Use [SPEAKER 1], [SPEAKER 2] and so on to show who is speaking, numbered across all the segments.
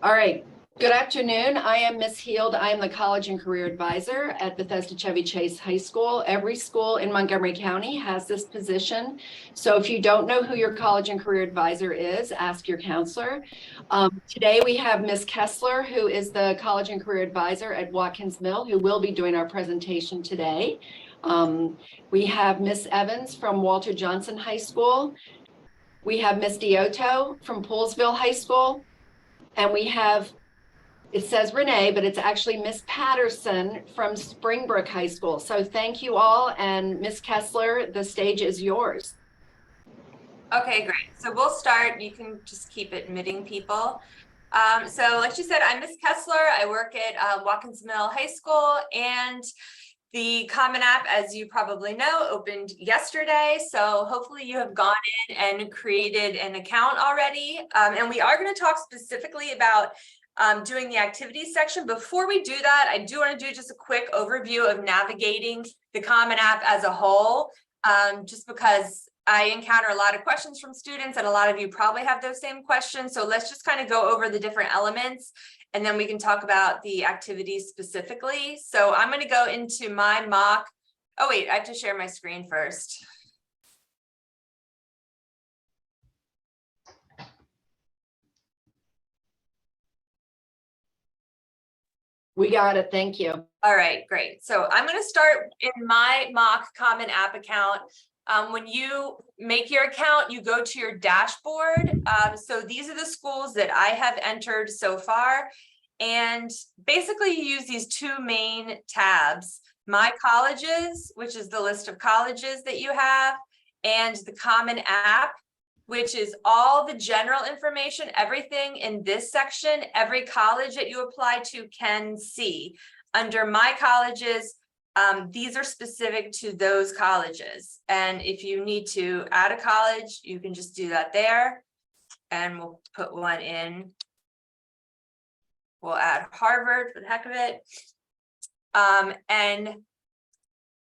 [SPEAKER 1] All right. Good afternoon. I am Miss Heald. I am the College and Career Advisor at Bethesda Chevy Chase High School. Every school in Montgomery County has this position. So if you don't know who your College and Career Advisor is, ask your counselor. Today we have Miss Kessler, who is the College and Career Advisor at Watkins Mill, who will be doing our presentation today. We have Miss Evans from Walter Johnson High School. We have Miss Dioto from Poolsville High School. And we have, it says Renee, but it's actually Miss Patterson from Springbrook High School. So thank you all. And Miss Kessler, the stage is yours.
[SPEAKER 2] Okay, great. So we'll start. You can just keep admitting people. So like she said, I'm Miss Kessler. I work at Watkins Mill High School, and the Common App, as you probably know, opened yesterday. So hopefully you have gone in and created an account already. And we are going to talk specifically about doing the activities section. Before we do that, I do want to do just a quick overview of navigating the Common App as a whole, just because I encounter a lot of questions from students, and a lot of you probably have those same questions. So let's just kind of go over the different elements, and then we can talk about the activities specifically. So I'm going to go into my mock. Oh, wait, I have to share my screen first.
[SPEAKER 1] We got it. Thank you.
[SPEAKER 2] All right, great. So I'm going to start in my mock Common App account. When you make your account, you go to your dashboard. So these are the schools that I have entered so far. And basically you use these two main tabs: My Colleges, which is the list of colleges that you have, and the Common App, which is all the general information, everything in this section, every college that you apply to can see. Under My Colleges, these are specific to those colleges. And if you need to add a college, you can just do that there. And we'll put one in. We'll add Harvard for the heck of it. And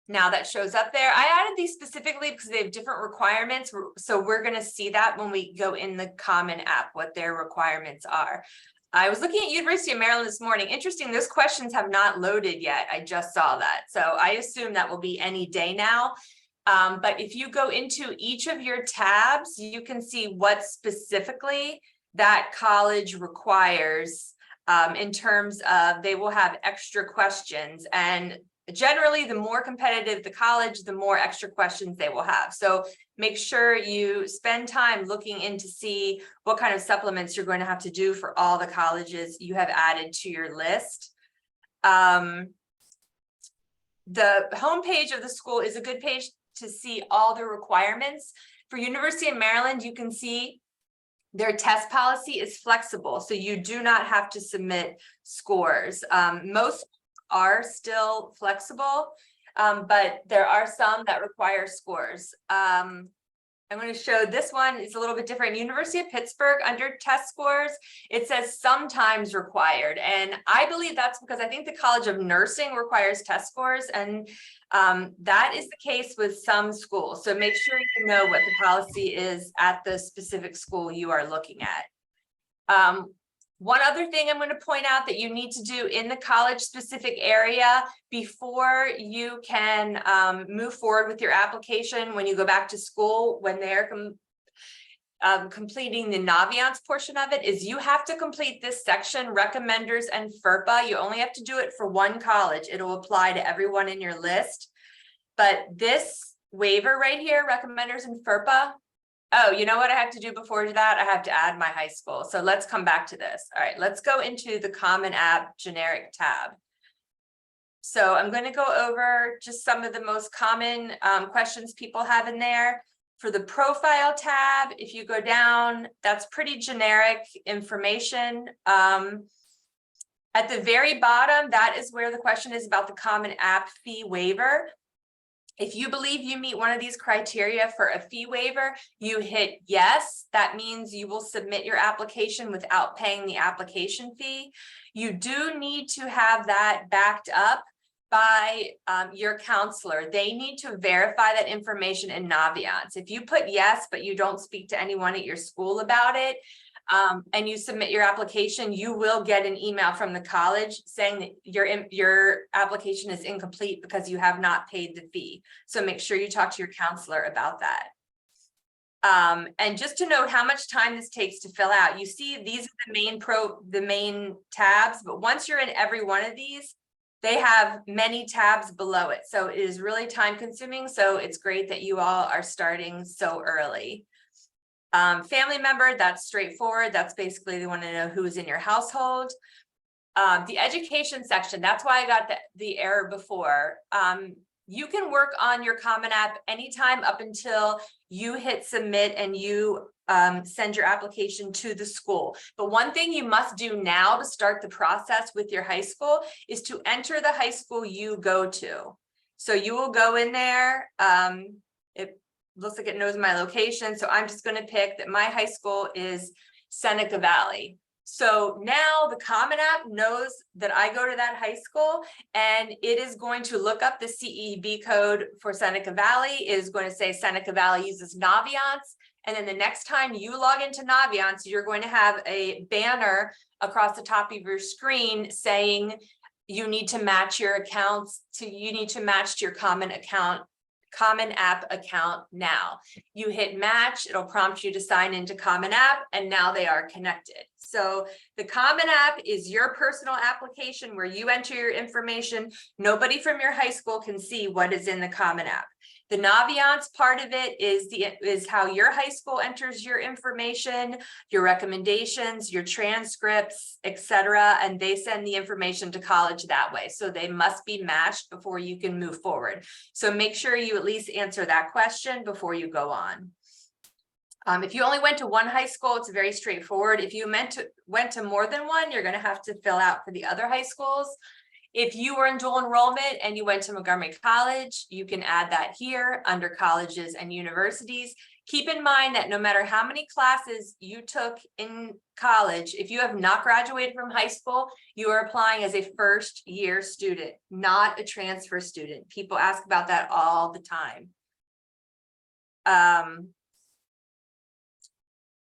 [SPEAKER 2] now that shows up there. I added these specifically because they have different requirements. So we're going to see that when we go in the Common App, what their requirements are. I was looking at University of Maryland this morning. Interesting, those questions have not loaded yet. I just saw that. So I assume that will be any day now. But if you go into each of your tabs, you can see what specifically that college requires in terms of they will have extra questions. And generally, the more competitive the college, the more extra questions they will have. So make sure you spend time looking in to see what kind of supplements you're going to have to do for all the colleges you have added to your list. The homepage of the school is a good page to see all the requirements. For University of Maryland, you can see their test policy is flexible, so you do not have to submit scores. Most are still flexible, but there are some that require scores. I'm going to show this one. It's a little bit different. University of Pittsburgh, under test scores, it says sometimes required. And I believe that's because I think the College of Nursing requires test scores. And that is the case with some schools. So make sure you know what the policy is at the specific school you are looking at. One other thing I'm going to point out that you need to do in the college specific area before you can move forward with your application when you go back to school, when they're completing the Naviance portion of it, is you have to complete this section, recommenders and FERPA. You only have to do it for one college. It'll apply to everyone in your list. But this waiver right here, recommenders and FERPA, oh, you know what I have to do before that? I have to add my high school. So let's come back to this. All right, let's go into the Common App generic tab. So I'm going to go over just some of the most common questions people have in there. For the profile tab, if you go down, that's pretty generic information. At the very bottom, that is where the question is about the Common App fee waiver. If you believe you meet one of these criteria for a fee waiver, you hit yes. That means you will submit your application without paying the application fee. You do need to have that backed up by your counselor. They need to verify that information in Naviance. If you put yes, but you don't speak to anyone at your school about it, and you submit your application, you will get an email from the college saying that your application is incomplete because you have not paid the fee. So make sure you talk to your counselor about that. And just to note how much time this takes to fill out, you see these are the main tabs, but once you're in every one of these, they have many tabs below it. So it is really time consuming. So it's great that you all are starting so early. Family member, that's straightforward. That's basically they want to know who's in your household. The education section, that's why I got the error before. You can work on your Common App anytime up until you hit submit and you send your application to the school. But one thing you must do now to start the process with your high school is to enter the high school you go to. So you will go in there. It looks like it knows my location. So I'm just going to pick that my high school is Seneca Valley. So now the Common App knows that I go to that high school, and it is going to look up the CEB code for Seneca Valley. It is going to say Seneca Valley uses Naviance. And then the next time you log into Naviance, you're going to have a banner across the top of your screen saying you need to match your accounts you need to match to your Common App account now. You hit match, it'll prompt you to sign into Common App, and now they are connected. So the Common App is your personal application where you enter your information. Nobody from your high school can see what is in the Common App. The Naviance part of it is how your high school enters your information, your recommendations, your transcripts, etc. And they send the information to college that way. So they must be matched before you can move forward. So make sure you at least answer that question before you go on. If you only went to one high school, it's very straightforward. If you went to more than one, you're going to have to fill out for the other high schools. If you were in dual enrollment and you went to Montgomery College, you can add that here under colleges and universities. Keep in mind that no matter how many classes you took in college, if you have not graduated from high school, you are applying as a first-year student, not a transfer student. People ask about that all the time.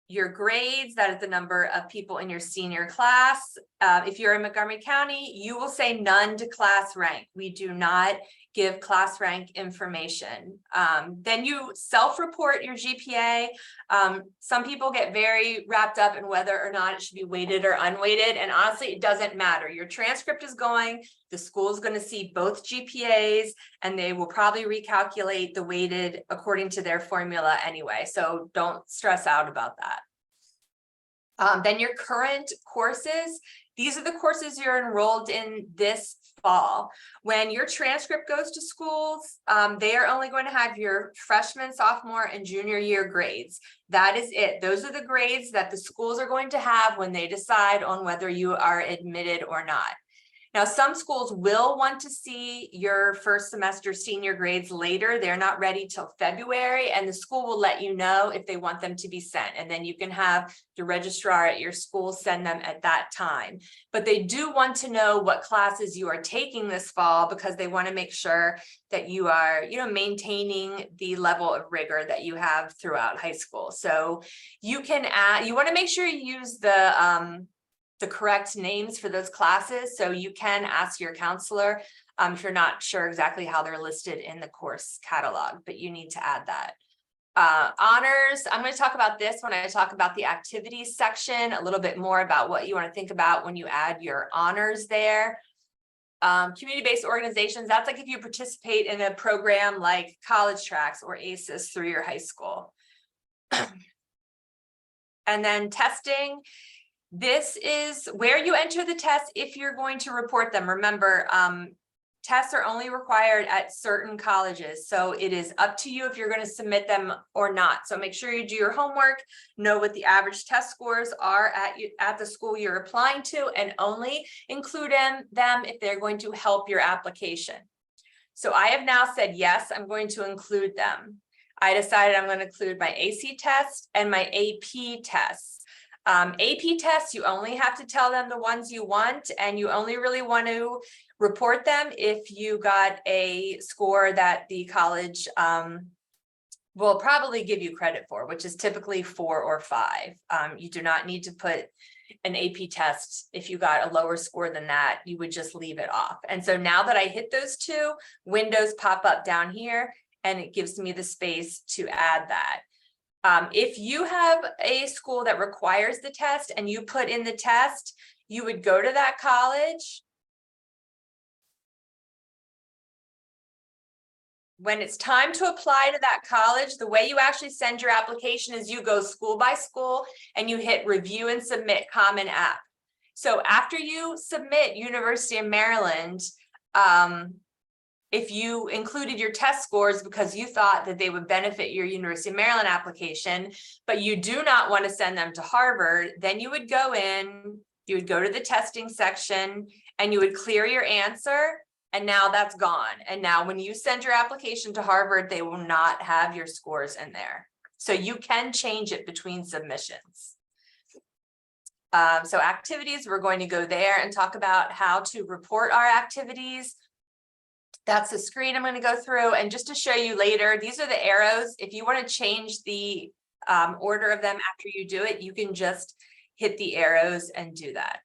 [SPEAKER 2] Your grades, that is the number of people in your senior class. If you're in Montgomery County, you will say none to class rank. We do not give class rank information. Then you self-report your GPA. Some people get very wrapped up in whether or not it should be weighted or unweighted, and honestly, it doesn't matter. Your transcript is going, the school is going to see both GPAs, and they will probably recalculate the weighted according to their formula anyway, so don't stress out about that. Then your current courses, these are the courses you're enrolled in this fall. When your transcript goes to schools, they are only going to have your freshman, sophomore, and junior year grades. That is it. Those are the grades that the schools are going to have when they decide on whether you are admitted or not. Now, some schools will want to see your first semester senior grades later. They're not ready till February, and the school will let you know if they want them to be sent. And then you can have the registrar at your school send them at that time. But they do want to know what classes you are taking this fall, because they want to make sure that you are, maintaining the level of rigor that you have throughout high school. So you can add, you want to make sure you use the correct names for those classes. So you can ask your counselor if you're not sure exactly how they're listed in the course catalog, but you need to add that. Honors, I'm going to talk about this when I talk about the activities section, a little bit more about what you want to think about when you add your honors there. Community-based organizations, that's like if you participate in a program like college tracks or ACES through your high school. And then testing. This is where you enter the tests if you're going to report them. Remember, tests are only required at certain colleges, so it is up to you if you're going to submit them or not. So make sure you do your homework, know what the average test scores are at the school you're applying to, and only include them if they're going to help your application. So I have now said, yes, I'm going to include them. I decided I'm going to include my AC test and my AP tests. AP tests, you only have to tell them the ones you want, and you only really want to report them if you got a score that the college will probably give you credit for, which is typically 4 or 5. You do not need to put an AP test. If you got a lower score than that, you would just leave it off. And so now that I hit those 2, windows pop up down here, and it gives me the space to add that. If you have a school that requires the test and you put in the test, you would go to that college. When it's time to apply to that college, the way you actually send your application is you go school by school and you hit review and submit Common App. So after you submit University of Maryland, if you included your test scores because you thought that they would benefit your University of Maryland application, but you do not want to send them to Harvard, then you would go in, you would go to the testing section and you would clear your answer. And now that's gone. And now when you send your application to Harvard, they will not have your scores in there. So you can change it between submissions. So activities, we're going to go there and talk about how to report our activities. That's the screen I'm going to go through. And just to show you later, these are the arrows. If you want to change the order of them after you do it, you can just hit the arrows and do that.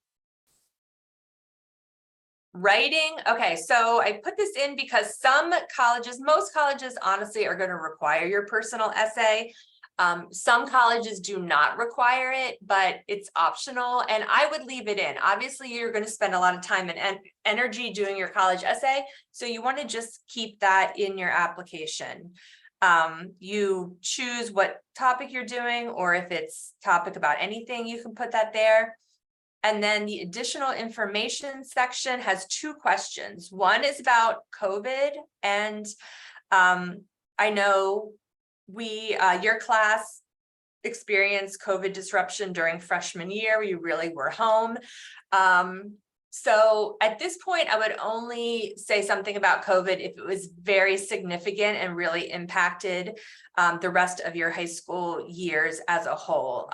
[SPEAKER 2] Writing. Okay, so I put this in because some colleges, most colleges honestly are going to require your personal essay. Some colleges do not require it, but it's optional and I would leave it in. Obviously, you're going to spend a lot of time and energy doing your college essay. So you want to just keep that in your application. You choose what topic you're doing, or if it's topic about anything, you can put that there. And then the additional information section has 2 questions. One is about COVID. And I know your class experienced COVID disruption during freshman year. We really were home. So at this point, I would only say something about COVID if it was very significant and really impacted the rest of your high school years as a whole.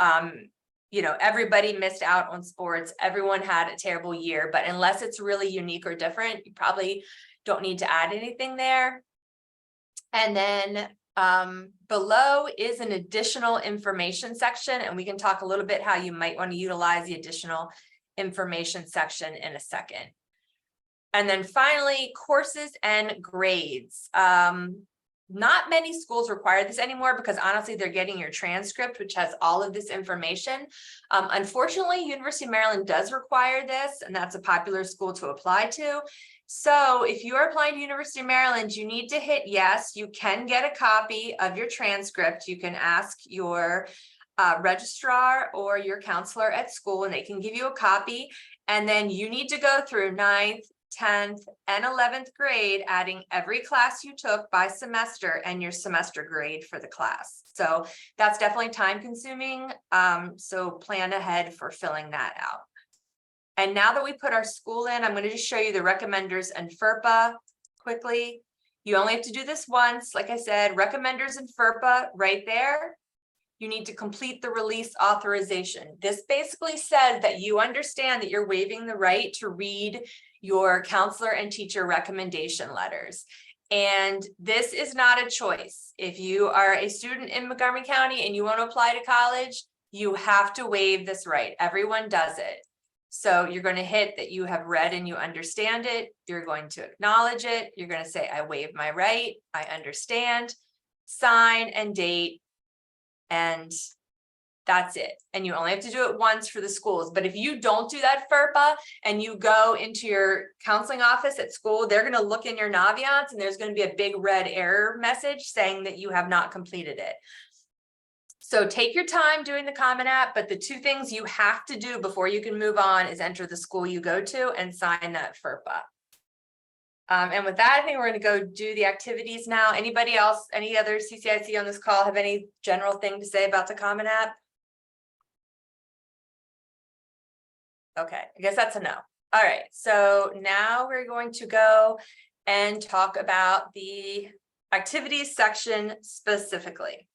[SPEAKER 2] You know, everybody missed out on sports. Everyone had a terrible year, but unless it's really unique or different, you probably don't need to add anything there. And then below is an additional information section, and we can talk a little bit how you might want to utilize the additional information section in a second. And then finally, courses and grades. Not many schools require this anymore because honestly, they're getting your transcript, which has all of this information. Unfortunately, University of Maryland does require this, and that's a popular school to apply to. So if you are applying to University of Maryland, you need to hit yes. You can get a copy of your transcript. You can ask your registrar or your counselor at school, and they can give you a copy. And then you need to go through 9th, 10th, and 11th grade, adding every class you took by semester and your semester grade for the class. So that's definitely time consuming. So plan ahead for filling that out. And now that we put our school in, I'm going to just show you the recommenders and FERPA quickly. You only have to do this once. Like I said, recommenders and FERPA right there. You need to complete the release authorization. This basically says that you understand that you're waiving the right to read your counselor and teacher recommendation letters. And this is not a choice. If you are a student in Montgomery County and you want to apply to college, you have to waive this right. Everyone does it. So you're going to hit that you have read and you understand it. You're going to acknowledge it. You're going to say, I waive my right. I understand. Sign and date. And that's it. And you only have to do it once for the schools. But if you don't do that FERPA and you go into your counseling office at school, they're going to look in your Naviance and there's going to be a big red error message saying that you have not completed it. So take your time doing the Common App, but the 2 things you have to do before you can move on is enter the school you go to and sign that FERPA. And with that, I think we're going to go do the activities now. Anybody else, any other CCIC on this call have any general thing to say about the Common App? Okay, I guess that's a no. All right, so now we're going to go and talk about the activities section specifically.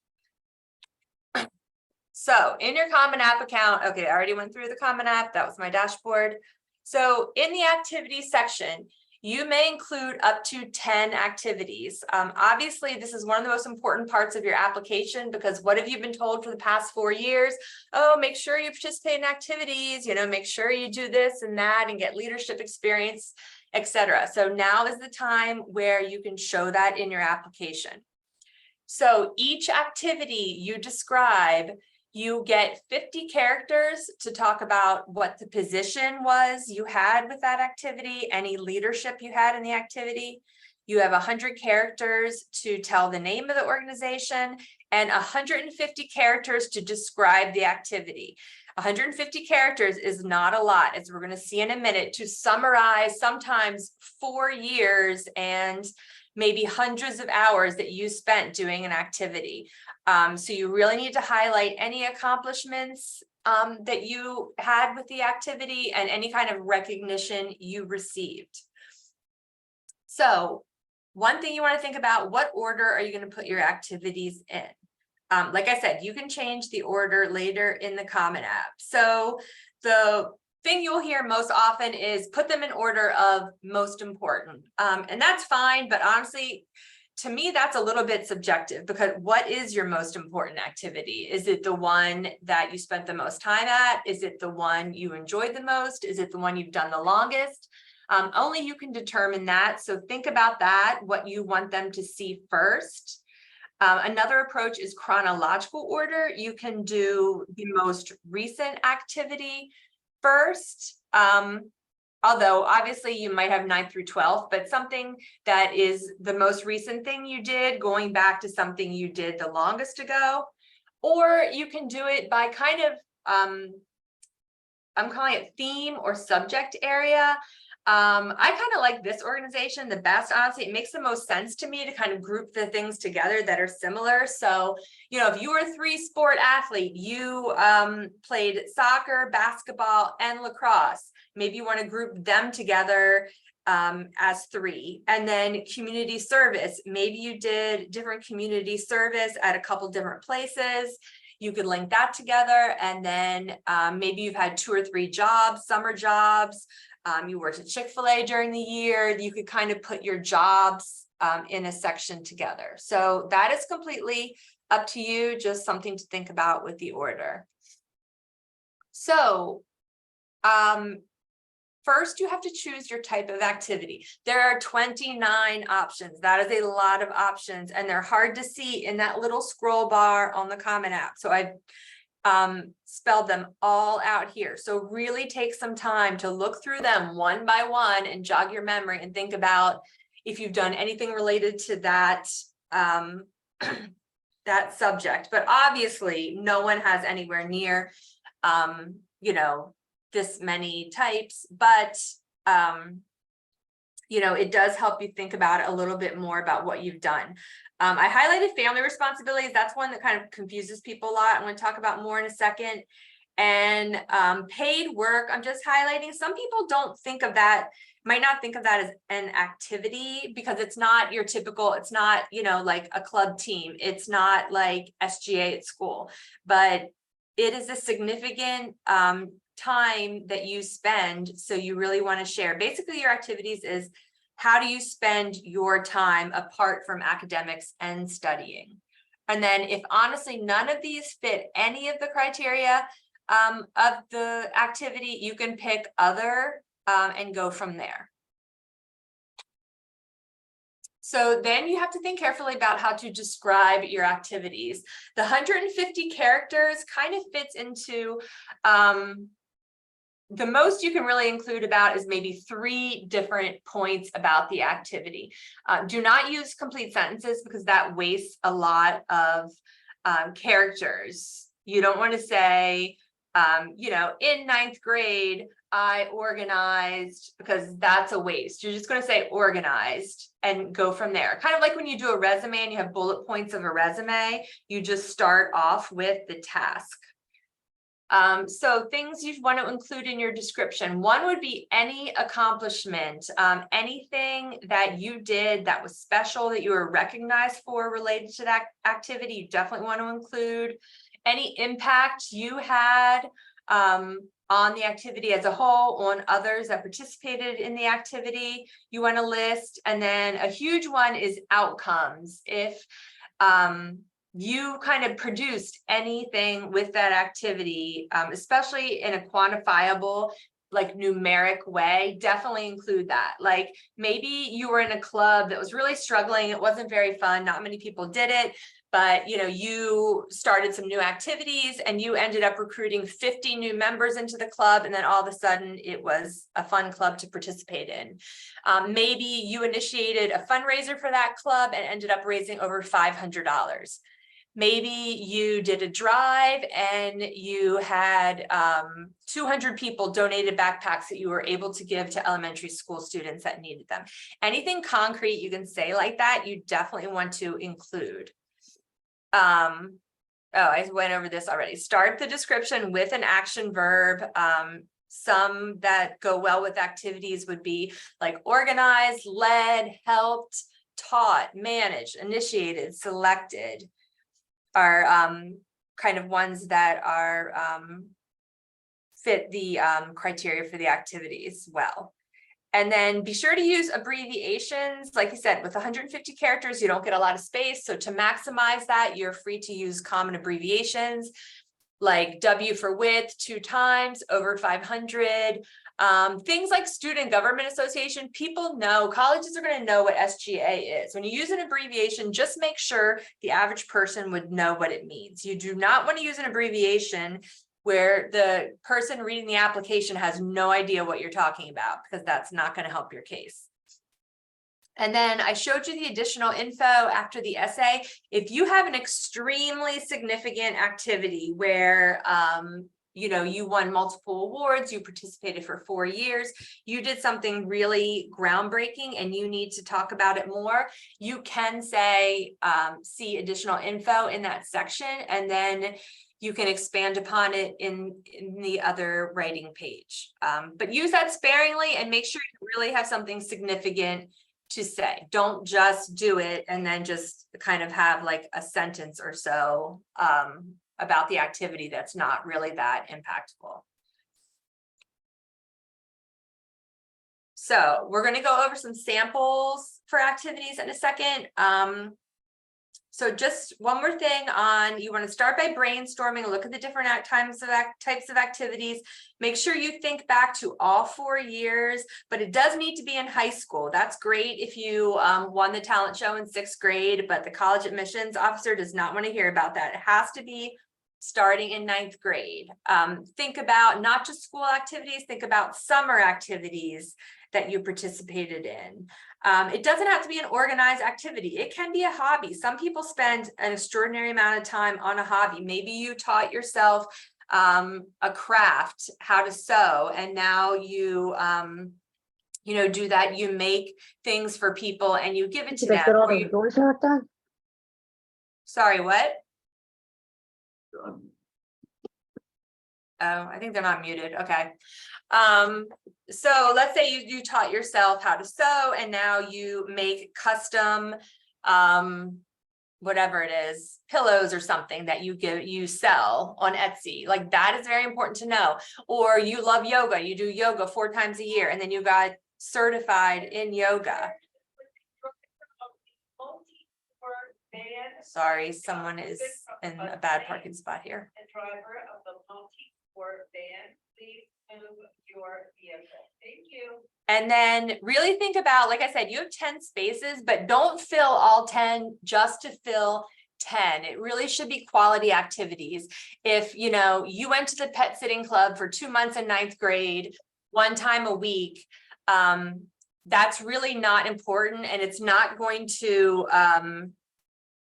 [SPEAKER 2] So in your Common App account, okay, I already went through the Common App. That was my dashboard. So in the activities section, You may include up to 10 activities. Obviously, this is one of the most important parts of your application, because what have you been told for the past 4 years? Oh, make sure you participate in activities, make sure you do this and that and get leadership experience, etc. So now is the time where you can show that in your application. So each activity you describe, you get 50 characters to talk about what the position was you had with that activity, any leadership you had in the activity. You have 100 characters to tell the name of the organization and 150 characters to describe the activity. 150 characters is not a lot, as we're going to see in a minute, to summarize sometimes 4 years and maybe hundreds of hours that you spent doing an activity. So you really need to highlight any accomplishments that you had with the activity and any kind of recognition you received. So one thing you want to think about, what order are you going to put your activities in? Like I said, you can change the order later in the Common App. So the thing you'll hear most often is put them in order of most important. And that's fine, but honestly, to me, that's a little bit subjective, because what is your most important activity? Is it the one that you spent the most time at? Is it the one you enjoyed the most? Is it the one you've done the longest? Only you can determine that. So think about that, what you want them to see first. Another approach is chronological order. You can do the most recent activity first. Although obviously you might have 9th through 12th, but something that is the most recent thing you did, going back to something you did the longest ago. Or you can do it by kind of, I'm calling it theme or subject area. I kind of like this organization the best, honestly. It makes the most sense to me to kind of group the things together that are similar. So, if you were a 3-sport athlete, you played soccer, basketball, and lacrosse. Maybe you want to group them together as 3. And then community service, maybe you did different community service at a couple different places. You could link that together. And then maybe you've had 2 or 3 jobs, summer jobs. You worked at Chick-fil-A during the year. You could kind of put your jobs in a section together. So that is completely up to you, just something to think about with the order. So first, you have to choose your type of activity. There are 29 options. That is a lot of options, and they're hard to see in that little scroll bar on the Common App. So I've spelled them all out here. So really take some time to look through them one by one and jog your memory and think about if you've done anything related to that that subject. But obviously no one has anywhere near this many types, but it does help you think about it a little bit more about what you've done. I highlighted family responsibilities. That's one that kind of confuses people a lot. I'm going to talk about more in a second. And paid work, I'm just highlighting. Some people don't think of that, might not think of that as an activity, because it's not your typical, it's not, like a club team. It's not like SGA at school, but it is a significant time that you spend. So you really want to share. Basically, your activities is how do you spend your time apart from academics and studying? And then if honestly none of these fit any of the criteria of the activity, you can pick other and go from there. So then you have to think carefully about how to describe your activities. The 150 characters kind of fits into the most you can really include about is maybe 3 different points about the activity. Do not use complete sentences, because that wastes a lot of characters. You don't want to say, in 9th grade, I organized, because that's a waste. You're just going to say organized and go from there. Kind of like when you do a resume and you have bullet points of a resume, you just start off with the task. So things you want to include in your description. One would be any accomplishment, anything that you did that was special, that you were recognized for related to that activity. You definitely want to include any impact you had on on the activity as a whole, on others that participated in the activity, you want to list. And then a huge one is outcomes. If you kind of produced anything with that activity, especially in a quantifiable, like numeric way, definitely include that. Like maybe you were in a club that was really struggling, it wasn't very fun, not many people did it, but you started some new activities and you ended up recruiting 50 new members into the club, and then all of a sudden it was a fun club to participate in. Maybe you initiated a fundraiser for that club and ended up raising over $500. Maybe you did a drive and you had 200 people donated backpacks that you were able to give to elementary school students that needed them. Anything concrete you can say like that, you definitely want to include. Oh, I went over this already. Start the description with an action verb. Some that go well with activities would be like organized, led, helped, taught, managed, initiated, selected. Are kind of ones that are fit the criteria for the activities well. And then be sure to use abbreviations. Like you said, with 150 characters, you don't get a lot of space. So to maximize that, you're free to use common abbreviations like W for width 2 times, over 500. Things like Student Government Association, people know, colleges are going to know what SGA is. When you use an abbreviation, just make sure the average person would know what it means. You do not want to use an abbreviation where the person reading the application has no idea what you're talking about, because that's not going to help your case. And then I showed you the additional info after the essay. If you have an extremely significant activity where you won multiple awards, you participated for 4 years, you did something really groundbreaking and you need to talk about it more, you can say, see additional info in that section, and then you can expand upon it in the other writing page. But use that sparingly and make sure you really have something significant to say. Don't just do it and then just kind of have like a sentence or so about the activity that's not really that impactful. So we're going to go over some samples for activities in a second. So just one more thing on, you want to start by brainstorming, look at the different types of activities. Make sure you think back to all 4 years, but it does need to be in high school. That's great if you won the talent show in 6th grade, but the college admissions officer does not want to hear about that. It has to be starting in 9th grade. Think about not just school activities, think about summer activities that you participated in. It doesn't have to be an organized activity. It can be a hobby. Some people spend an extraordinary amount of time on a hobby. Maybe you taught yourself a craft, how to sew, and now you do that. You make things for people and you give it to them.
[SPEAKER 3] All the doors locked on?
[SPEAKER 2] Sorry, what? Oh, I think they're not muted. Okay. So let's say you taught yourself how to sew and now you make custom, whatever it is, pillows or something that you sell on Etsy. Like that is very important to know. Or you love yoga, you do yoga 4 times a year and then you got certified in yoga. Sorry, someone is in a bad parking spot here.
[SPEAKER 4] Driver of the multi-sport van, please move your vehicle. Thank you.
[SPEAKER 2] And then really think about, like I said, you have 10 spaces, but don't fill all 10 just to fill 10. It really should be quality activities. If you went to the pet sitting club for 2 months in 9th grade, 1 time a week, that's really not important, and it's not going to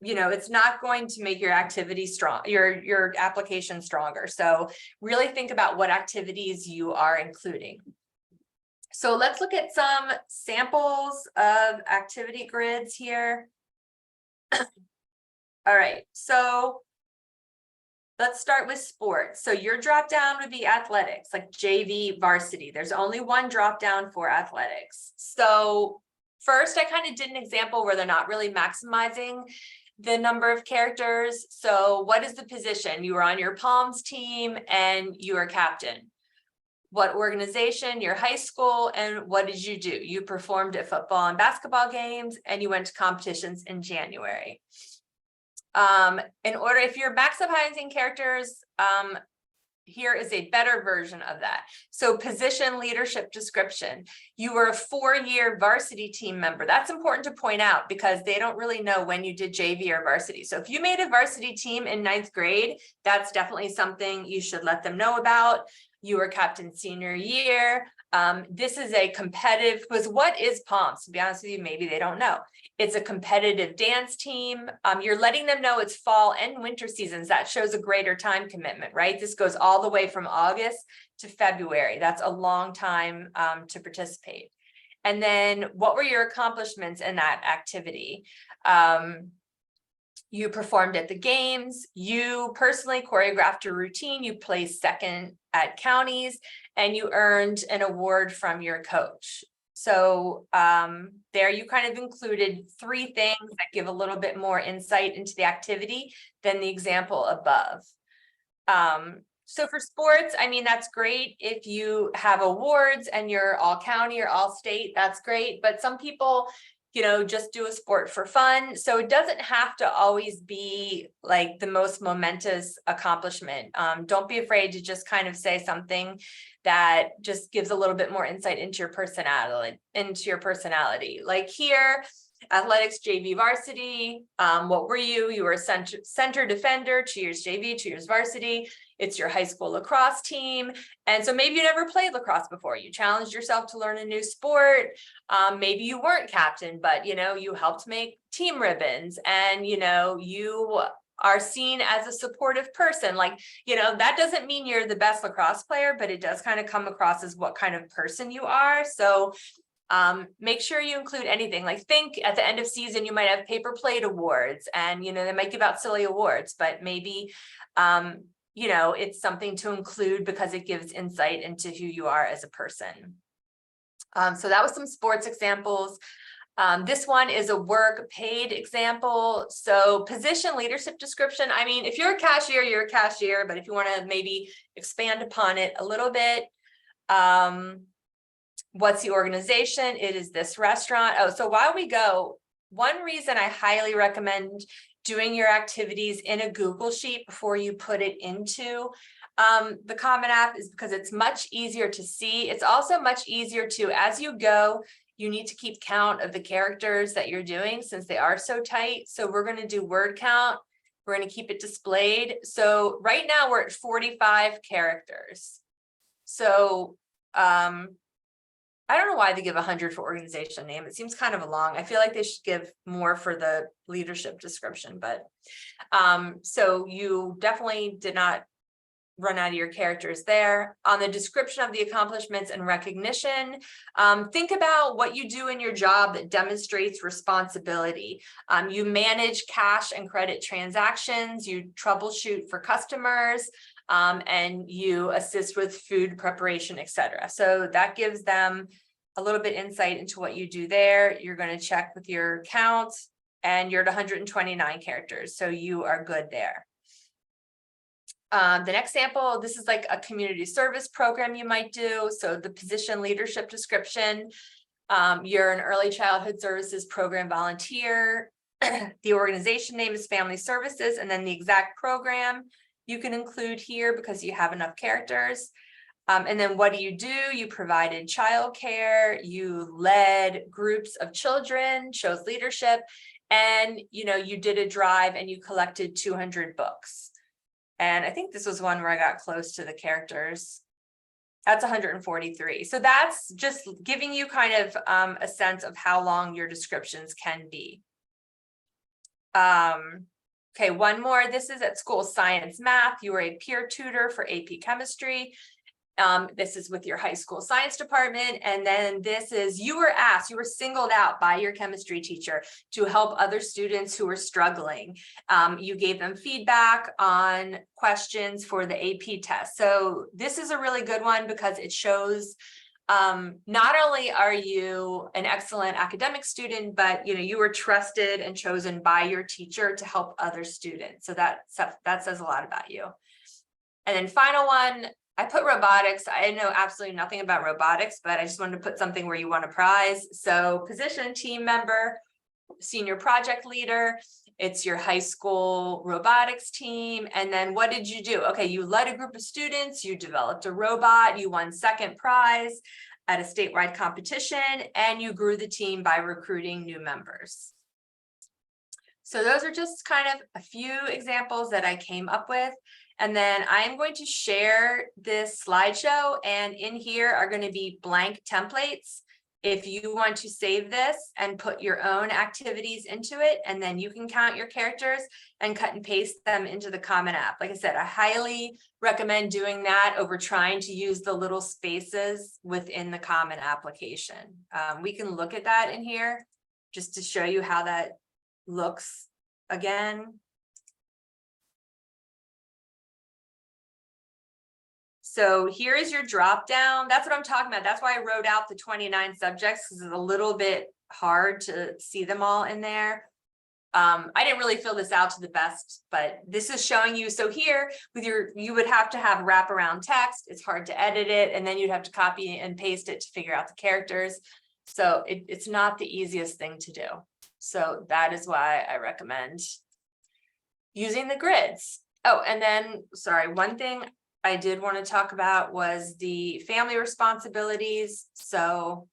[SPEAKER 2] it's not going to make your activity strong, your application stronger. So really think about what activities you are including. So let's look at some samples of activity grids here. All right, so let's start with sports. So your drop down would be athletics, like JV varsity. There's only 1 drop down for athletics. So first, I kind of did an example where they're not really maximizing the number of characters. So what is the position? You were on your Palms team and you are captain. what organization, your high school, and what did you do? You performed at football and basketball games, and you went to competitions in January. In order, if you're maximizing characters, here is a better version of that. So position, leadership description. You were a 4-year varsity team member. That's important to point out because they don't really know when you did JV or varsity. So if you made a varsity team in 9th grade, that's definitely something you should let them know about. You were captain senior year. This is a competitive, because what is POMS? To be honest with you, maybe they don't know. It's a competitive dance team. You're letting them know it's fall and winter seasons. That shows a greater time commitment, right? This goes all the way from August to February. That's a long time to participate. And then what were your accomplishments in that activity? You performed at the games, you personally choreographed a routine, you placed second at counties, and you earned an award from your coach. So there you kind of included 3 things that give a little bit more insight into the activity than the example above. So for sports, I mean, that's great. If you have awards and you're all county or all state, that's great. But some people, you know, just do a sport for fun. So it doesn't have to always be like the most momentous accomplishment. Don't be afraid to just kind of say something that just gives a little bit more insight into your personality, Like here, athletics, JV varsity. What were you? You were a center defender, 2 years JV, 2 years varsity. It's your high school lacrosse team. And so maybe you never played lacrosse before. You challenged yourself to learn a new sport. Maybe you weren't captain, but you know, you helped make team ribbons, and you know, you are seen as a supportive person. Like, you know, that doesn't mean you're the best lacrosse player, but it does kind of come across as what kind of person you are. So make sure you include anything. Like, think at the end of season, you might have paper plate awards, and you know, they might give out silly awards, but maybe you know, it's something to include because it gives insight into who you are as a person. So that was some sports examples. This one is a work paid example. So position, leadership description. I mean, if you're a cashier, you're a cashier, but if you want to maybe expand upon it a little bit, what's the organization? It is this restaurant. Oh, so while we go, one reason I highly recommend doing your activities in a Google Sheet before you put it into the Common App is because it's much easier to see. It's also much easier to, as you go, you need to keep count of the characters that you're doing since they are so tight. So we're going to do word count. We're going to keep it displayed. So right now we're at 45 characters. So I don't know why they give 100 for organization name. It seems kind of long. I feel like they should give more for the leadership description, but so you definitely did not run out of your characters there. On the description of the accomplishments and recognition, think about what you do in your job that demonstrates responsibility. You manage cash and credit transactions, you troubleshoot for customers, and you assist with food preparation, etc. So that gives them a little bit insight into what you do there. You're going to check with your count, and you're at 129 characters, so you are good there. The next sample, this is like a community service program you might do. So the position, leadership description, you're an early childhood services program volunteer. The organization name is Family Services, and then the exact program you can include here because you have enough characters. And then what do? You provided childcare, you led groups of children, shows leadership, and you know, you did a drive and you collected 200 books. And I think this was one where I got close to the characters. That's 143. So that's just giving you kind of a sense of how long your descriptions can be. Okay, one more. This is at school science math. You were a peer tutor for AP chemistry. This is with your high school science department. And then this is, you were singled out by your chemistry teacher to help other students who were struggling. You gave them feedback on questions for the AP test. So this is a really good one because it shows not only are you an excellent academic student, but you know, you were trusted and chosen by your teacher to help other students. So that says a lot about you. And then final one, I put robotics. I know absolutely nothing about robotics, but I just wanted to put something where you want a prize. So position, team member, senior project leader, it's your high school robotics team. And then what did you do? Okay, you led a group of students, you developed a robot, you won second prize at a statewide competition, and you grew the team by recruiting new members. So those are just kind of a few examples that I came up with. And then I'm going to share this slideshow, and in here are going to be blank templates. If you want to save this and put your own activities into it, and then you can count your characters and cut and paste them into the Common App. Like I said, I highly recommend doing that over trying to use the little spaces within the Common application. We can look at that in here just to show you how that looks again. So here is your drop down. That's what I'm talking about. That's why I wrote out the 29 subjects, because it's a little bit hard to see them all in there. I didn't really fill this out to the best, but this is showing you. So here with you would have to have wraparound text. It's hard to edit it, and then you'd have to copy and paste it to figure out the characters. So it's not the easiest thing to do. So that is why I recommend using the grids. Oh, and then, sorry, one thing I did want to talk about was the family responsibilities. So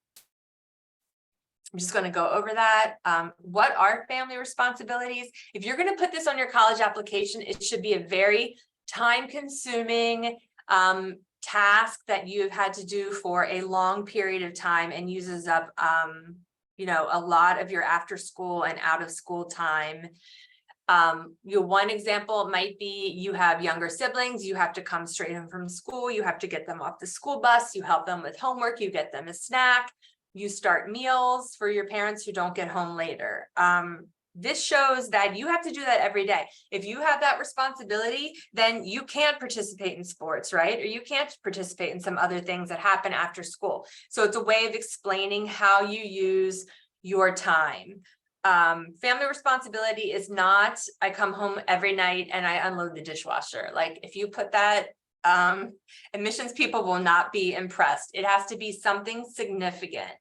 [SPEAKER 2] I'm just going to go over that. What are family responsibilities? If you're going to put this on your college application, it should be a very time-consuming task that you've had to do for a long period of time and uses up a lot of your after school and out of school time. One example might be you have younger siblings, you have to come straight in from school, you have to get them off the school bus, you help them with homework, you get them a snack, you start meals for your parents who don't get home later. This shows that you have to do that every day. If you have that responsibility, then you can't participate in sports, right? Or you can't participate in some other things that happen after school. So it's a way of explaining how you use your time. Family responsibility is not, I come home every night and I unload the dishwasher. Like if you put that, admissions people will not be impressed. It has to be something significant.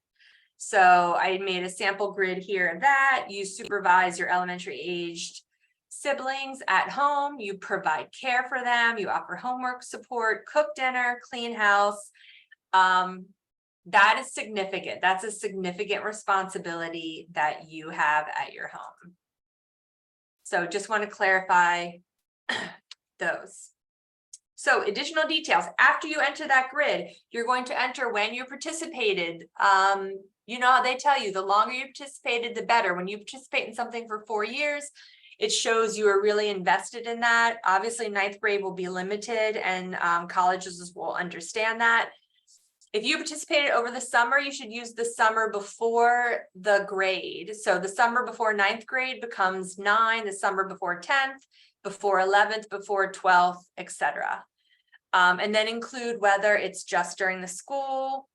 [SPEAKER 2] So I made a sample grid here of that. You supervise your elementary aged siblings at home. You provide care for them. You offer homework support, cook dinner, clean house. That is significant. That's a significant responsibility that you have at your home. So just want to clarify those. So additional details. After you enter that grid, you're going to enter when you participated. They tell you the longer you participated, the better. When you participate in something for 4 years, it shows you are really invested in that. Obviously, 9th grade will be limited, and colleges will understand that. If you participated over the summer, you should use the summer before the grade. So the summer before 9th grade becomes 9, the summer before 10th, before 11th, before 12th, etc. And then include whether it's just during the school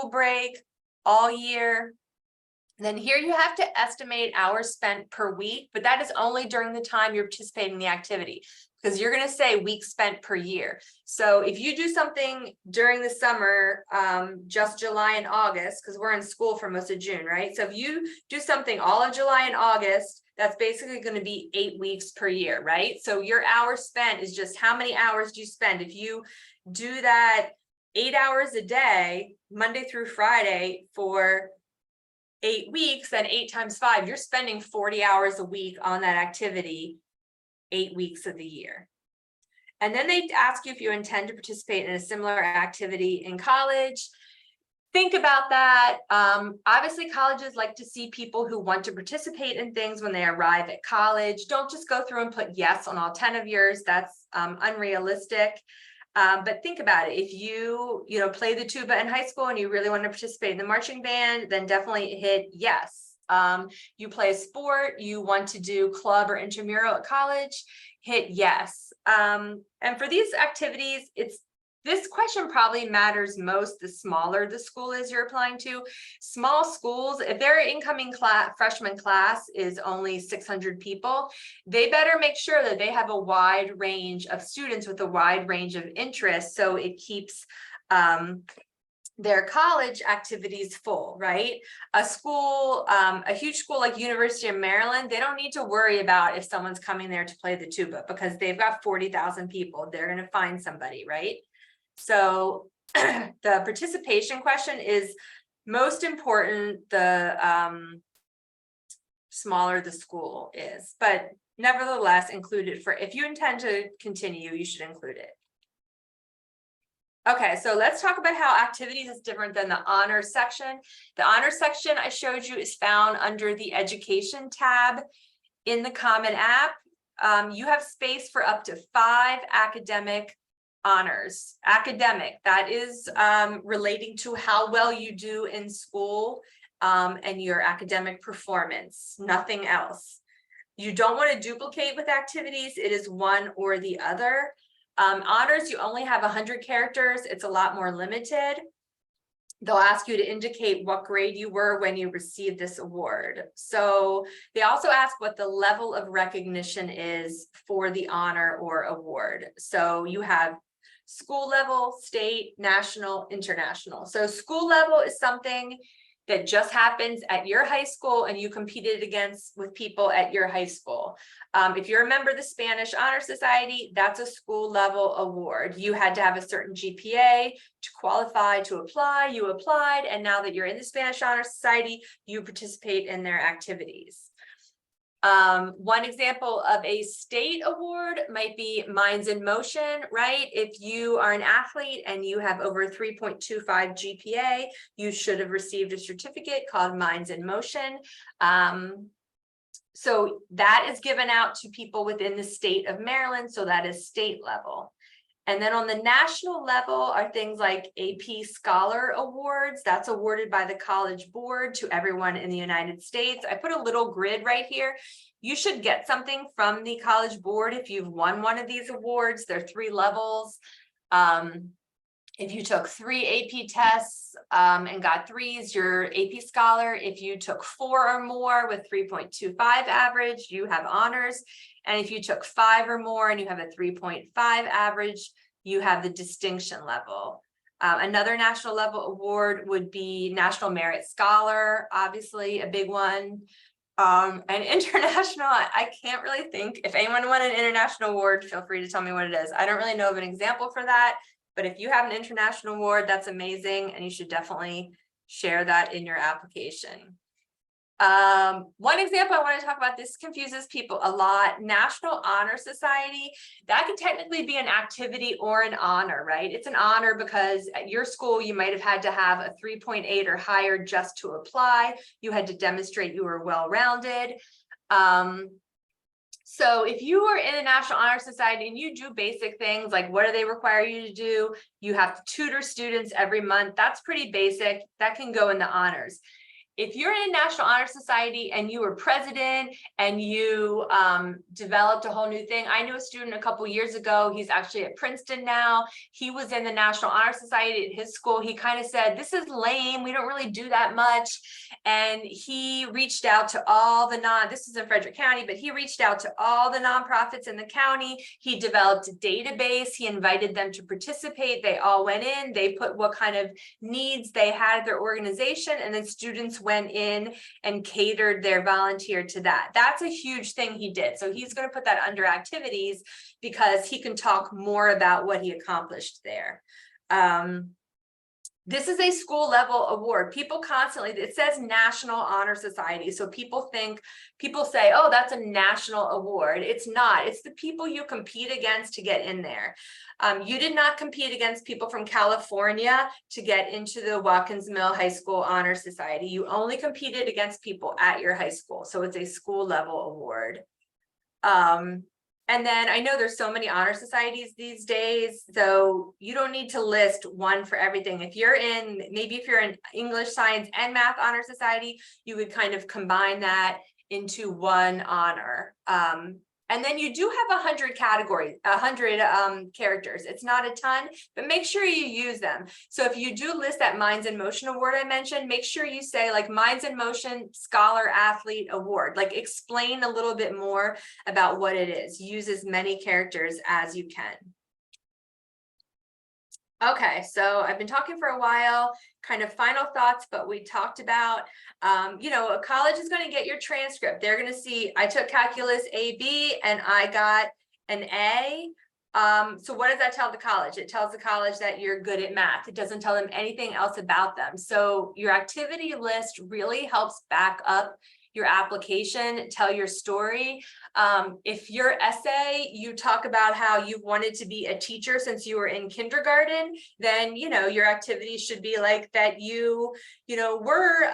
[SPEAKER 2] break, all year. And then here you have to estimate hours spent per week, but that is only during the time you're participating in the activity, because you're going to say weeks spent per year. So if you do something during the summer, just July and August, because we're in school for most of June, right? So if you do something all of July and August, that's basically going to be 8 weeks per year, right? So your hours spent is just how many hours do you spend. If you do that 8 hours a day, Monday through Friday for 8 weeks, then 8 times 5, you're spending 40 hours a week on that activity, 8 weeks of the year. And then they ask you if you intend to participate in a similar activity in college. Think about that. Obviously, colleges like to see people who want to participate in things when they arrive at college. Don't just go through and put yes on all 10 of yours. That's unrealistic. But think about it. If you play the tuba in high school and you really want to participate in the marching band, then definitely hit yes. You play a sport, you want to do club or intramural at college, hit yes. And for these activities, it's This question probably matters most the smaller the school is you're applying to. Small schools, if their incoming freshman class is only 600 people, they better make sure that they have a wide range of students with a wide range of interests, so it keeps their college activities full, right? A school, a huge school like University of Maryland, they don't need to worry about if someone's coming there to play the tuba because they've got 40,000 people. They're going to find somebody, right? So the participation question is most important the smaller the school is, but nevertheless include it for, if you intend to continue, you should include it. Okay, so let's talk about how activities is different than the honors section. The honors section I showed you is found under the education tab in the Common App. You have space for up to 5 academic honors. Academic, that is relating to how well you do in school and your academic performance, nothing else. You don't want to duplicate with activities. It is one or the other. Honors, you only have 100 characters. It's a lot more limited. They'll ask you to indicate what grade you were when you received this award. So they also ask what the level of recognition is for the honor or award. So you have school level, state, national, international. So school level is something that just happens at your high school and you competed against with people at your high school. If you're a member of the Spanish Honor Society, that's a school level award. You had to have a certain GPA to qualify to apply, you applied, and now that you're in the Spanish Honor Society, you participate in their activities. One example of a state award might be Minds in Motion, right? If you are an athlete and you have over 3.25 GPA, you should have received a certificate called Minds in Motion. So that is given out to people within the state of Maryland, so that is state level. And then on the national level are things like AP Scholar Awards. That's awarded by the College Board to everyone in the United States. I put a little grid right here. You should get something from the College Board if you've won one of these awards. There are 3 levels. If you took 3 AP tests and got 3s, you're AP Scholar. If you took 4 or more with 3.25 average, you have honors. And if you took 5 or more and you have a 3.5 average, you have the distinction level. Another national level award would be National Merit Scholar, obviously a big one. And international, I can't really think. If anyone won an international award, feel free to tell me what it is. I don't really know of an example for that, but if you have an international award, that's amazing, and you should definitely share that in your application. One example I want to talk about, this confuses people a lot. National Honor Society, that could technically be an activity or an honor, right? It's an honor because at your school you might have had to have a 3.8 or higher just to apply. You had to demonstrate you were well-rounded. So if you are in a National Honor Society and you do basic things like what do they require you to do? You have to tutor students every month. That's pretty basic. That can go in the honors. If you're in a National Honor Society and you were president and you developed a whole new thing. I knew a student a couple years ago, he's actually at Princeton now. He was in the National Honor Society at his school. He kind of said, this is lame, we don't really do that much. And he reached out to all the this is in Frederick County, but he reached out to all the nonprofits in the county. He developed a database. He invited them to participate. They all went in, they put what kind of needs they had at their organization, and then students went in and catered their volunteer to that. That's a huge thing he did. So he's going to put that under activities because he can talk more about what he accomplished there. This is a school level award. People constantly, it says National Honor Society. So people say, oh, that's a national award. It's not. It's the people you compete against to get in there. You did not compete against people from California to get into the Watkins Mill High School Honor Society. You only competed against people at your high school. So it's a school level award. And then I know there's so many honor societies these days, so you don't need to list one for everything. If you're in, maybe if you're in English, Science, and Math Honor Society, you would kind of combine that into one honor. And then you do have 100 categories, 100 characters. It's not a ton, but make sure you use them. So if you do list that Minds in Motion award I mentioned, make sure you say like Minds in Motion Scholar Athlete Award. Like explain a little bit more about what it is. Use as many characters as you can. Okay, so I've been talking for a while, kind of final thoughts, but we talked about, you know, a college is going to get your transcript. They're going to see, I took calculus AB and I got an A. So what does that tell the college? It tells the college that you're good at math. It doesn't tell them anything else about them. So your activity list really helps back up your application, tell your story. If your essay, you talk about how you wanted to be a teacher since you were in kindergarten, then, you know, your activities should be like that you know, were,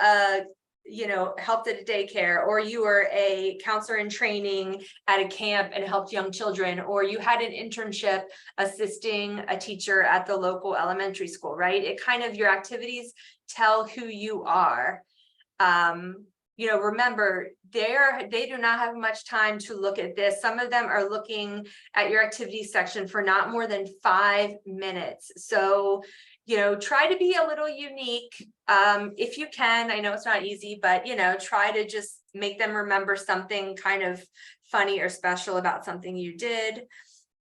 [SPEAKER 2] you know, helped at a daycare, or you were a counselor in training at a camp and helped young children, or you had an internship assisting a teacher at the local elementary school, right? It kind of, your activities tell who you are. You know, remember, they do not have much time to look at this. Some of them are looking at your activities section for not more than 5 minutes. So, you know, try to be a little unique if you can. I know it's not easy, but, you know, try to just make them remember something kind of funny or special about something you did.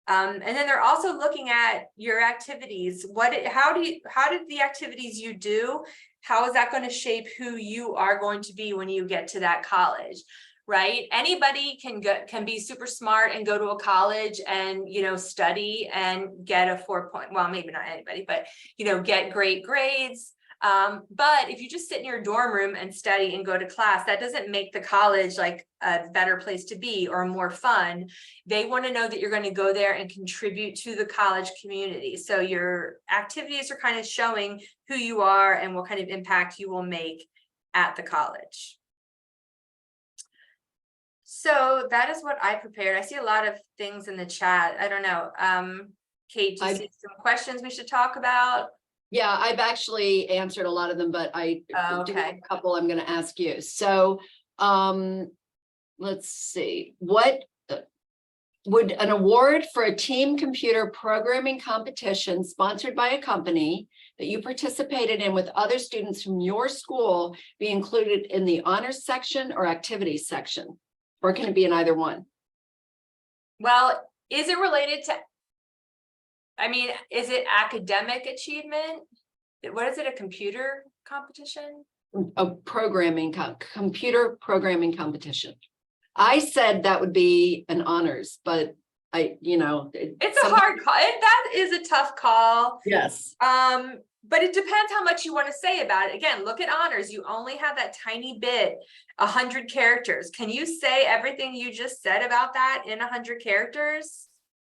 [SPEAKER 2] And then they're also looking at your activities. How did the activities you do, how is that going to shape who you are going to be when you get to that college, right? Anybody can be super smart and go to a college and, you know, study and get a 4 point, well, maybe not anybody, but, you know, get great grades. But if you just sit in your dorm room and study and go to class, that doesn't make the college like a better place to be or more fun. They want to know that you're going to go there and contribute to the college community. So your activities are kind of showing who you are and what kind of impact you will make at the college. So that is what I prepared. I see a lot of things in the chat. I don't know. Kate, do you see some questions we should talk about?
[SPEAKER 1] Yeah, I've actually answered a lot of them, but I do have a couple I'm going to ask you. So let's see. What would an award for a team computer programming competition sponsored by a company that you participated in with other students from your school be included in the honors section or activities section? Or can it be in either one?
[SPEAKER 2] Well, is it related to, I mean, is it academic achievement? What is it, a computer competition?
[SPEAKER 1] A programming, computer programming competition. I said that would be an honors, but you know.
[SPEAKER 2] It's a hard call. That is a tough call.
[SPEAKER 1] Yes.
[SPEAKER 2] But it depends how much you want to say about it. Again, look at honors. You only have that tiny bit, 100 characters. Can you say everything you just said about that in 100 characters?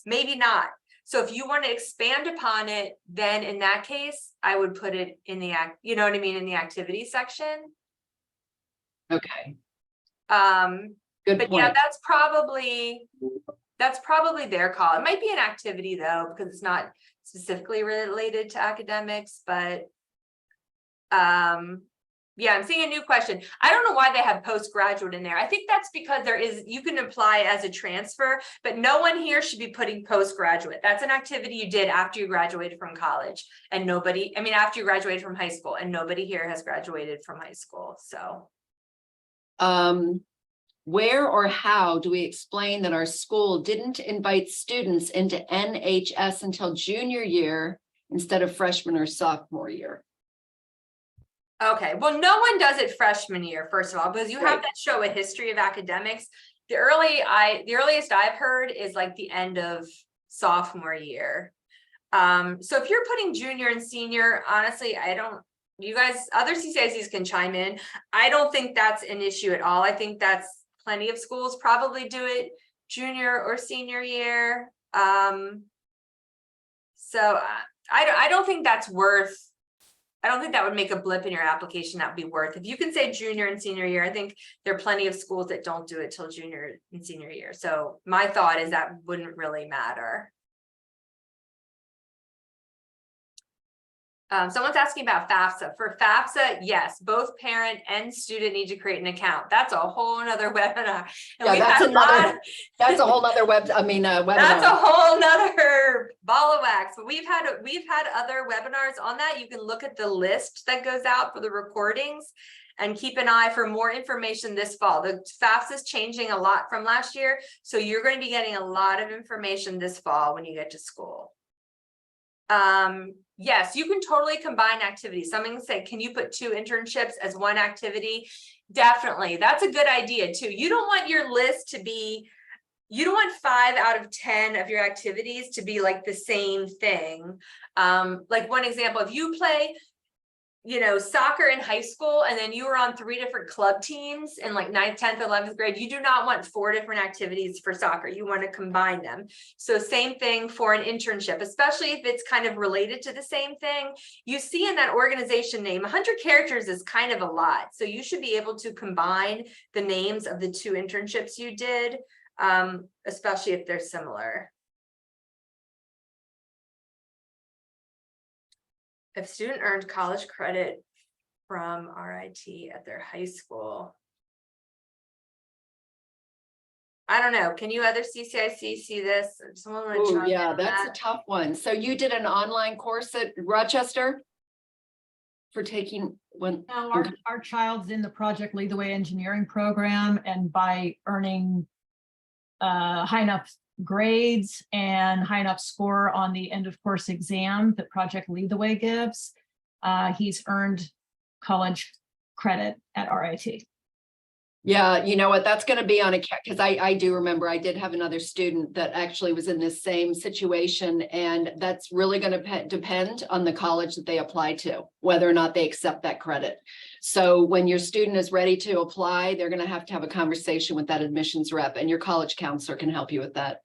[SPEAKER 2] Maybe not. So if you want to expand upon it, then in that case, I would put it in the you know what I mean, in the activity section.
[SPEAKER 1] Okay.
[SPEAKER 2] Good point. Yeah, that's probably their call. It might be an activity though, because it's not specifically related to academics, but yeah, I'm seeing a new question. I don't know why they have postgraduate in there. I think that's because you can apply as a transfer, but no one here should be putting postgraduate. That's an activity you did after you graduated from college, and after you graduated from high school, and nobody here has graduated from high school. So
[SPEAKER 1] where or how do we explain that our school didn't invite students into NHS until junior year instead of freshman or sophomore year?
[SPEAKER 2] Okay, well, no one does it freshman year, first of all, because you have to show a history of academics. The earliest I've heard is like the end of sophomore year. So if you're putting junior and senior, honestly, you guys, other CCICs can chime in. I don't think that's an issue at all. I think that's plenty of schools probably do it junior or senior year. So I don't think that's worth, I don't think that would make a blip in your application that would be worth. If you can say junior and senior year, I think there are plenty of schools that don't do it till junior and senior year. So my thought is that wouldn't really matter. Someone's asking about FAFSA. For FAFSA, yes, both parent and student need to create an account. That's a whole nother webinar. And
[SPEAKER 1] Yeah,
[SPEAKER 2] we've
[SPEAKER 1] that's
[SPEAKER 2] had a lot.
[SPEAKER 1] that's a whole nother webinar.
[SPEAKER 2] That's a whole nother ball of wax. But we've had other webinars on that. You can look at the list that goes out for the recordings and keep an eye for more information this fall. The FAFSA is changing a lot from last year. So you're going to be getting a lot of information this fall when you get to school. Yes, you can totally combine activities. Someone said, can you put 2 internships as one activity? Definitely. That's a good idea too. You don't want your list to be, you don't want 5 out of 10 of your activities to be like the same thing. Like one example, if you play, soccer in high school, and then you were on 3 different club teams in like 9th, 10th, 11th grade, you do not want 4 different activities for soccer. You want to combine them. So same thing for an internship, especially if it's kind of related to the same thing. You see in that organization name, 100 characters is kind of a lot. So you should be able to combine the names of the 2 internships you did, especially if they're similar. If student earned college credit from RIT at their high school. I don't know. Can you other CCIC see this? Someone want to
[SPEAKER 1] Oh,
[SPEAKER 2] chime
[SPEAKER 1] yeah,
[SPEAKER 2] in on
[SPEAKER 1] that's
[SPEAKER 2] that?
[SPEAKER 1] a tough one. So you did an online course at Rochester for taking one?
[SPEAKER 3] No, our child's in the Project Lead the Way engineering program, and by earning high enough grades and high enough score on the end of course exam that Project Lead the Way gives, he's earned college credit at RIT.
[SPEAKER 1] Yeah, you know what, that's going to be on a, because I do remember I did have another student that actually was in this same situation, and that's really going to depend on the college that they apply to, whether or not they accept that credit. So when your student is ready to apply, they're going to have a conversation with that admissions rep, and your college counselor can help you with that.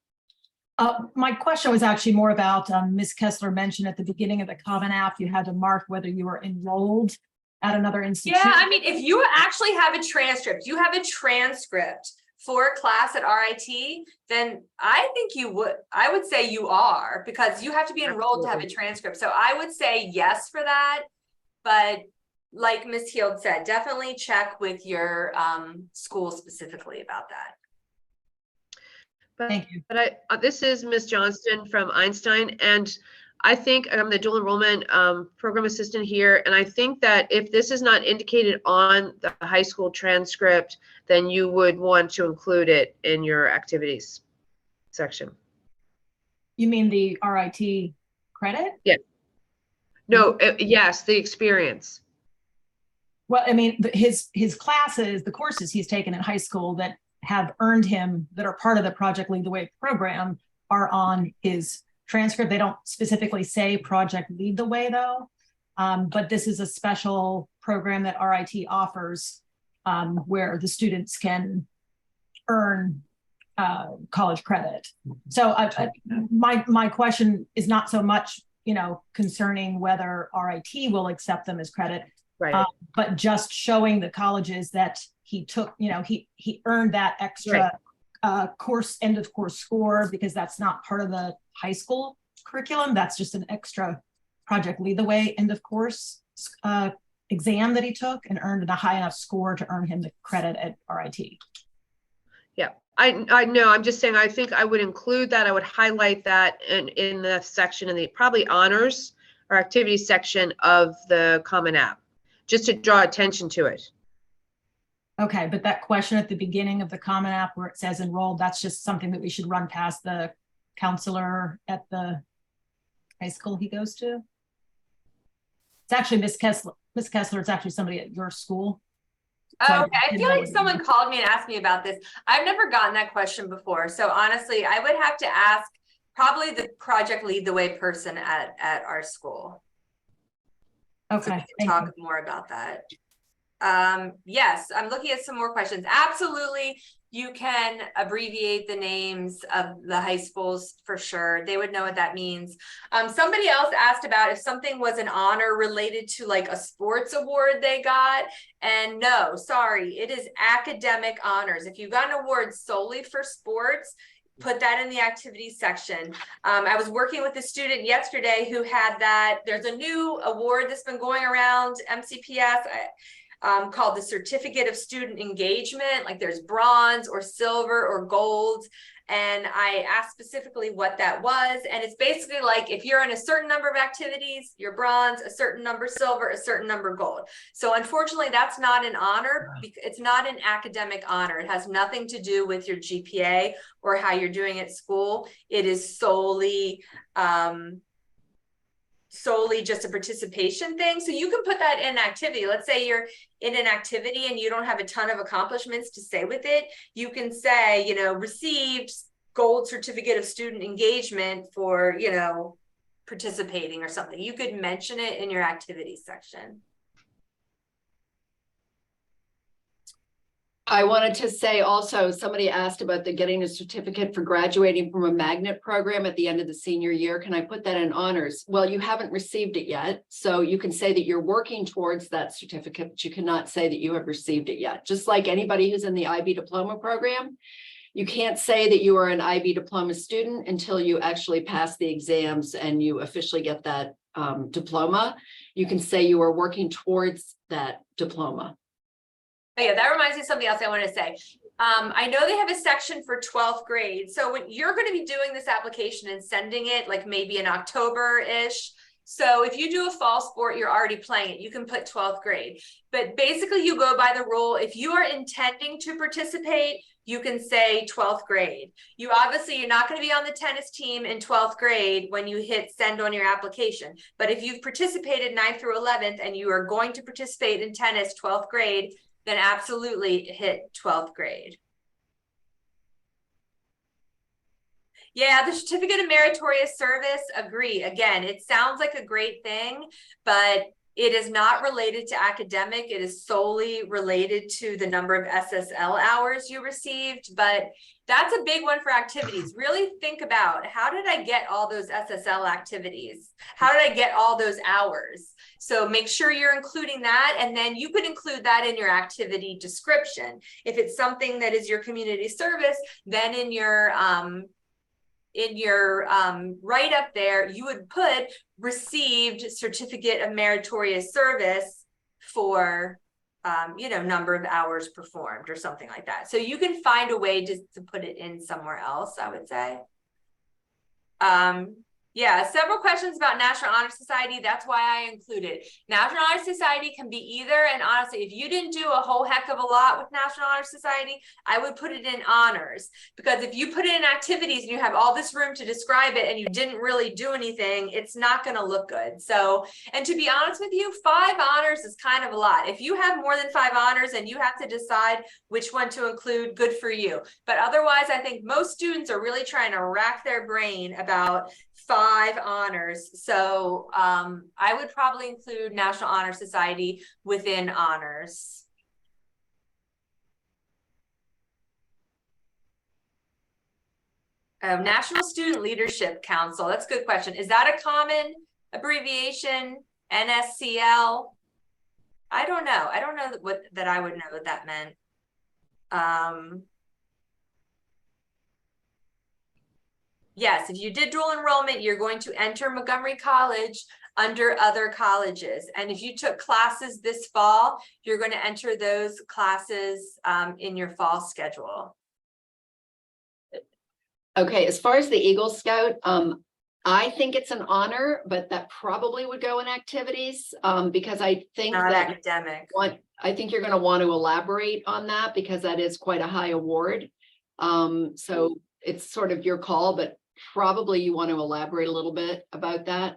[SPEAKER 3] My question was actually more about, Ms. Kessler mentioned at the beginning of the Common App, you had to mark whether you were enrolled at another institution.
[SPEAKER 2] Yeah, I mean, if you actually have a transcript, for a class at RIT, then I think I would say you are, because you have to be enrolled to have a transcript. So I would say yes for that. But like Ms. Heald said, definitely check with your school specifically about that.
[SPEAKER 3] Thank you.
[SPEAKER 5] But this is Ms. Johnston from Einstein, and I think I'm the dual enrollment program assistant here, and I think that if this is not indicated on the high school transcript, then you would want to include it in your activities section.
[SPEAKER 3] You mean the RIT credit?
[SPEAKER 5] Yeah. No, yes, the experience.
[SPEAKER 3] Well, I mean, his classes, the courses he's taken in high school that have earned him, that are part of the Project Lead the Way program, are on his transcript. They don't specifically say Project Lead the Way though, but this is a special program that RIT offers where the students can earn college credit. So my question is not so much, concerning whether RIT will accept them as credit,
[SPEAKER 5] Right.
[SPEAKER 3] but just showing the colleges that he took, he earned that extra course, end of course score, because that's not part of the high school curriculum. That's just an extra Project Lead the Way end of course exam that he took, and earned a high enough score to earn him the credit at RIT.
[SPEAKER 5] Yeah, I know. I'm just saying, I think I would include that. I would highlight that in the section, in the probably honors or activities section of the Common App, just to draw attention to it.
[SPEAKER 3] Okay, but that question at the beginning of the Common App where it says enrolled, that's just something that we should run past the counselor at the high school he goes to? It's actually Miss Kessler. Miss Kessler, it's actually somebody at your school.
[SPEAKER 2] Oh, okay. I feel like someone called me and asked me about this. I've never gotten that question before. So honestly, I would have to ask probably the Project Lead the Way person at our school.
[SPEAKER 3] Okay.
[SPEAKER 2] So we can talk more about that. Yes, I'm looking at some more questions. Absolutely. You can abbreviate the names of the high schools for sure. They would know what that means. Somebody else asked about if something was an honor related to like a sports award they got. And no, sorry, it is academic honors. If you got an award solely for sports, put that in the activities section. I was working with a student yesterday who had that. There's a new award that's been going around MCPS called the Certificate of Student Engagement. Like there's bronze or silver or gold. And I asked specifically what that was. And it's basically like if you're in a certain number of activities, you're bronze, a certain number silver, a certain number gold. So unfortunately, that's not an honor. It's not an academic honor. It has nothing to do with your GPA or how you're doing at school. It is solely just a participation thing. So you can put that in activity. Let's say you're in an activity and you don't have a ton of accomplishments to say with it. You can say, you know, received gold certificate of student engagement for, you know, participating or something. You could mention it in your activities section.
[SPEAKER 1] I wanted to say also, somebody asked about the getting a certificate for graduating from a magnet program at the end of the senior year. Can I put that in honors? Well, you haven't received it yet. So you can say that you're working towards that certificate, but you cannot say that you have received it yet. Just like anybody who's in the IB diploma program, you can't say that you are an IB diploma student until you actually pass the exams and you officially get that diploma. You can say you are working towards that diploma.
[SPEAKER 2] Oh, yeah, that reminds me of something else I want to say. I know they have a section for 12th grade. So when you're going to be doing this application and sending it like maybe in October-ish. So if you do a fall sport, you're already playing it. You can put 12th grade. But basically you go by the rule. If you are intending to participate, you can say 12th grade. You're not going to be on the tennis team in 12th grade when you hit send on your application. But if you've participated 9th through 11th and you are going to participate in tennis 12th grade, then absolutely hit 12th grade. Yeah, the certificate of meritorious service, agree. Again, it sounds like a great thing, but it is not related to academic. It is solely related to the number of SSL hours you received, but that's a big one for activities. Really think about, how did I get all those SSL activities? How did I get all those hours? So make sure you're including that, and then you could include that in your activity description. If it's something that is your community service, then in your write up there, you would put received certificate of meritorious service for number of hours performed or something like that. So you can find a way to put it in somewhere else, I would say. Yeah, several questions about National Honor Society. That's why I included. National Honor Society can be either, and honestly, if you didn't do a whole heck of a lot with National Honor Society, I would put it in honors. Because if you put it in activities and you have all this room to describe it and you didn't really do anything, it's not going to look good. So, and to be honest with you, 5 honors is kind of a lot. If you have more than 5 honors and you have to decide which one to include, good for you. But otherwise, I think most students are really trying to rack their brain about 5 honors. So I would probably include National Honor Society within honors. National Student Leadership Council. That's a good question. Is that a common abbreviation? NSCL? I don't know. I don't know that I would know what that meant. Yes, if you did dual enrollment, you're going to enter Montgomery College under other colleges. And if you took classes this fall, you're going to enter those classes in your fall schedule.
[SPEAKER 1] Okay, as far as the Eagle Scout, I think it's an honor, but that probably would go in activities because I think
[SPEAKER 2] Not
[SPEAKER 1] that
[SPEAKER 2] academic.
[SPEAKER 1] I think you're going to want to elaborate on that because that is quite a high award. So it's sort of your call, but probably you want to elaborate a little bit about that.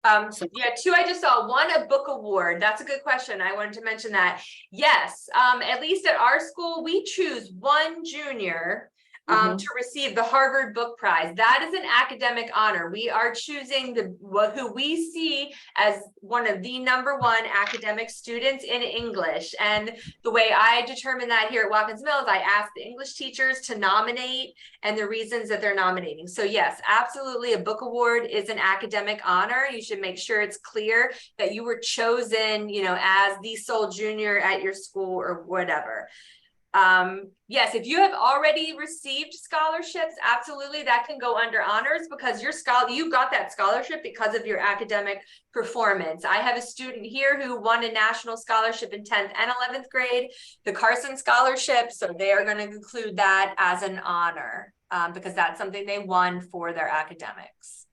[SPEAKER 2] Yeah, 2 I just saw. 1, a book award. That's a good question. I wanted to mention that. Yes, at least at our school, we choose 1 junior to receive the Harvard Book Prize. That is an academic honor. We are choosing who we see as one of the #1 academic students in English. And the way I determine that here at Watkins Mills, I ask the English teachers to nominate and the reasons that they're nominating. So yes, absolutely, a book award is an academic honor. You should make sure it's clear that you were chosen, as the sole junior at your school or whatever. Yes, if you have already received scholarships, absolutely, that can go under honors because you got that scholarship because of your academic performance. I have a student here who won a national scholarship in 10th and 11th grade, the Carson Scholarship, so they are going to include that as an honor because that's something they won for their academics.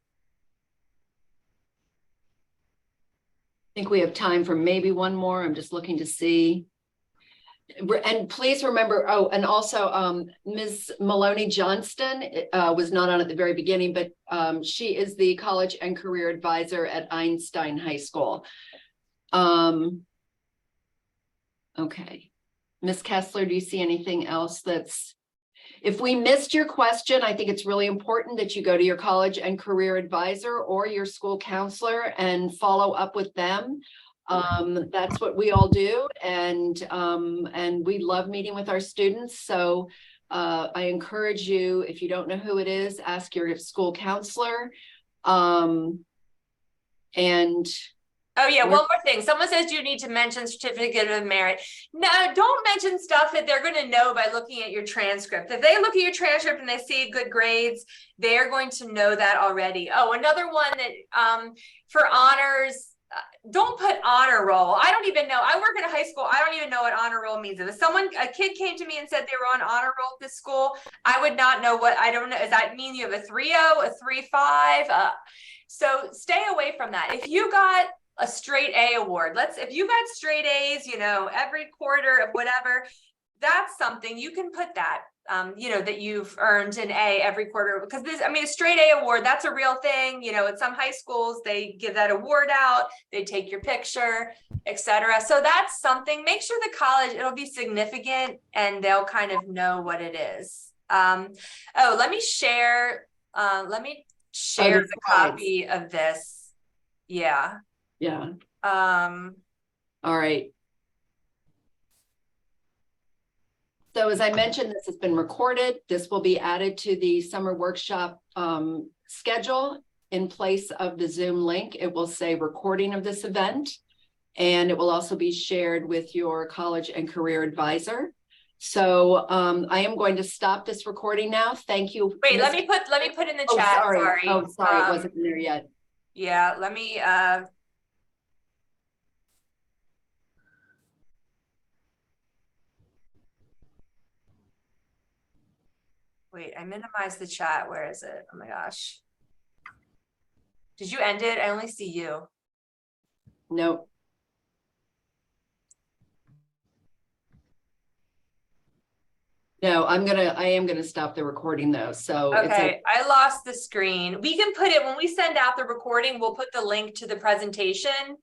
[SPEAKER 1] I think we have time for maybe one more. I'm just looking to see. And please remember, oh, and also Ms. Maloney Johnston was not on at the very beginning, but she is the college and career advisor at Einstein High School. Okay. Ms. Kessler, do you see anything else that's, if we missed your question, I think it's really important that you go to your college and career advisor or your school counselor and follow up with them. That's what we all do. And we love meeting with our students. So I encourage you, if you don't know who it is, ask your school counselor.
[SPEAKER 2] Oh yeah, one more thing. Someone says you need to mention certificate of merit. No, don't mention stuff that they're going to know by looking at your transcript. If they look at your transcript and they see good grades, they're going to know that already. Oh, another one that for honors, don't put honor roll. I don't even know. I work at a high school. I don't even know what honor roll means. If a kid came to me and said they were on honor roll at this school, I would not know what, I don't know. Does that mean you have a 3.0, a 3.5? So stay away from that. If you got a straight A award, if you got straight A's, you know, every quarter of whatever, that's something you can put that, you know, that you've earned an A every quarter, because this, I mean, a straight A award, that's a real thing. You know, at some high schools, they give that award out, they take your picture, etc. So that's something, make sure the college, it'll be significant and they'll kind of know what it is. Oh, let me share the copy of this. Yeah.
[SPEAKER 1] Yeah. All right. So as I mentioned, this has been recorded. This will be added to the summer workshop schedule in place of the Zoom link. It will say recording of this event, and it will also be shared with your college and career advisor. So I am going to stop this recording now. Thank you.
[SPEAKER 2] Wait, let me put in the chat. Sorry.
[SPEAKER 1] Oh, sorry, it wasn't in there yet.
[SPEAKER 2] Yeah, let me wait, I minimized the chat. Where is it? Oh my gosh. Did you end it? I only see you.
[SPEAKER 1] Nope. No, I am gonna stop the recording though. So
[SPEAKER 2] okay, I lost the screen. We can put it when we send out the recording, we'll put the link to the presentation